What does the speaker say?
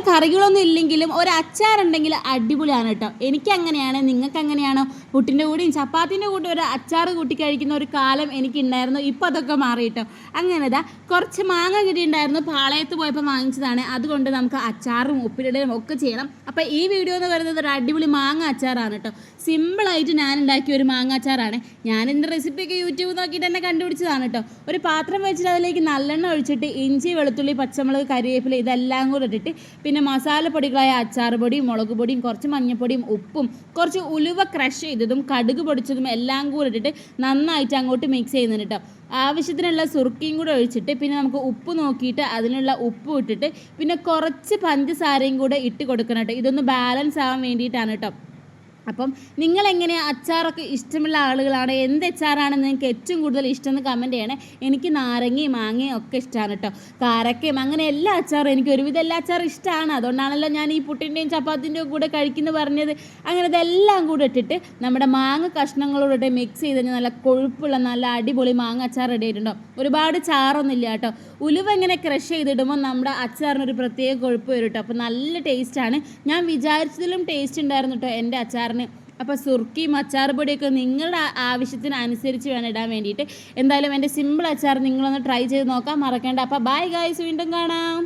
കറികളൊന്നും ഇല്ലെങ്കിലും ഒരു അച്ചാറുണ്ടെങ്കിൽ അടിപൊളിയാണ് കേട്ടോ. എനിക്കങ്ങനെയാണ്, നിങ്ങൾക്ക് അങ്ങനെയാണോ? പുട്ടിൻ്റെ കൂടെയും ചപ്പാത്തിൻ്റെ കൂടെ ഒരു അച്ചാർ കൂട്ടി കഴിക്കുന്ന ഒരു കാലം എനിക്കുണ്ടായിരുന്നു. ഇപ്പോൾ അതൊക്കെ മാറി കേട്ടോ. അങ്ങനെതാ കുറച്ച് മാങ്ങ കിട്ടിയിട്ടുണ്ടായിരുന്നു, പാളയത്ത് പോയപ്പോൾ വാങ്ങിച്ചതാണ്. അതുകൊണ്ട് നമുക്ക് അച്ചാറും ഉപ്പിലിടലും ഒക്കെ ചെയ്യണം. അപ്പോൾ ഈ വീഡിയോ എന്ന് പറയുന്നത് ഒരു അടിപൊളി മാങ്ങ അച്ചാറാണ് കേട്ടോ. സിമ്പിളായിട്ട് ഞാൻ ഉണ്ടാക്കിയ ഒരു മാങ്ങ അച്ചാറാണ്. ഞാനിതിൻ്റെ റെസിപ്പിയൊക്കെ യൂട്യൂബ് നോക്കിയിട്ട് തന്നെ കണ്ടുപിടിച്ചതാണ് കേട്ടോ. ഒരു പാത്രം വെച്ചിട്ട് അതിലേക്ക് നല്ലെണ്ണ ഒഴിച്ചിട്ട് ഇഞ്ചി, വെളുത്തുള്ളി, പച്ചമുളക്, കരിവേപ്പില ഇതെല്ലാം കൂടെ ഇട്ടിട്ട് പിന്നെ മസാലപ്പൊടികളായ അച്ചാർ പൊടിയും, മുളക് പൊടിയും, കുറച്ച് മഞ്ഞൾപ്പൊടിയും, ഉപ്പും, കുറച്ച് ഉലുവ ക്രഷ് ചെയ്തതും, കടുക് പൊടിച്ചതും എല്ലാം കൂടെ ഇട്ടിട്ട് നന്നായിട്ട് അങ്ങോട്ട് മിക്സ് ചെയ്യുന്നുണ്ട് കേട്ടോ. ആവശ്യത്തിനുള്ള സുർക്കയും കൂടെ ഒഴിച്ചിട്ട് പിന്നെ നമുക്ക് ഉപ്പ് നോക്കിയിട്ട് അതിനുള്ള ഉപ്പ് ഇട്ടിട്ട് പിന്നെ കുറച്ച് പഞ്ചസാരയും കൂടെ ഇട്ട് കൊടുക്കണം കേട്ടോ. ഇതൊന്ന് ബാലൻസ് ആവാൻ വേണ്ടിയിട്ടാണ് കേട്ടോ. അപ്പം നിങ്ങളെങ്ങനെയാണ് അച്ചാറൊക്കെ ഇഷ്ടമുള്ള ആളുകളാണ്? എന്ത് അച്ചാറാണ് നിങ്ങൾക്ക് ഏറ്റവും കൂടുതൽ ഇഷ്ടമെന്ന് കമൻറ്റ് ചെയ്യണേ. എനിക്ക് നാരങ്ങയും മാങ്ങയും ഒക്കെ ഇഷ്ടമാണ് കേട്ടോ. കാരക്കയും അങ്ങനെ എല്ലാ അച്ചാറും, എനിക്ക് ഒരുവിധം എല്ലാ അച്ചാറും ഇഷ്ടമാണ്. അതുകൊണ്ടാണല്ലോ ഞാൻ ഈ പുട്ടിൻ്റെയും ചപ്പാത്തിൻ്റെയും കൂടെ കഴിക്കുന്നു പറഞ്ഞത്. അങ്ങനെ ഇതെല്ലാം കൂടെ ഇട്ടിട്ട് നമ്മുടെ മാങ്ങ കഷ്ണങ്ങളോടെ മിക്സ് ചെയ്ത് കഴിഞ്ഞാൽ നല്ല കൊഴുപ്പുള്ള നല്ല അടിപൊളി മാങ്ങ അച്ചാർ റെഡി ആയിട്ടുണ്ടോ. ഒരുപാട് ചാറൊന്നും ഇല്ല കേട്ടോ. ഉലുവ ഇങ്ങനെ ക്രഷ് ചെയ്തിടുമ്പോൾ നമ്മുടെ അച്ചാറിനൊരു പ്രത്യേക കൊഴുപ്പ് വരും കേട്ടോ. അപ്പോൾ നല്ല ടേസ്റ്റാണ്. ഞാൻ വിചാരിച്ചതിലും ടേസ്റ്റ് ഉണ്ടായിരുന്നു കേട്ടോ എൻ്റെ അച്ചാറിന്. അപ്പോൾ സുർക്കിയും അച്ചാർ പൊടിയൊക്കെ നിങ്ങളുടെ ആവശ്യത്തിനനുസരിച്ച് വേണം ഇടാൻ വേണ്ടിയിട്ട്. എന്തായാലും എൻ്റെ സിമ്പിൾ അച്ചാർ നിങ്ങളൊന്ന് ട്രൈ ചെയ്ത് നോക്കാൻ മറക്കേണ്ട. അപ്പോൾ ബൈ ഗൈസ്, വീണ്ടും കാണാം.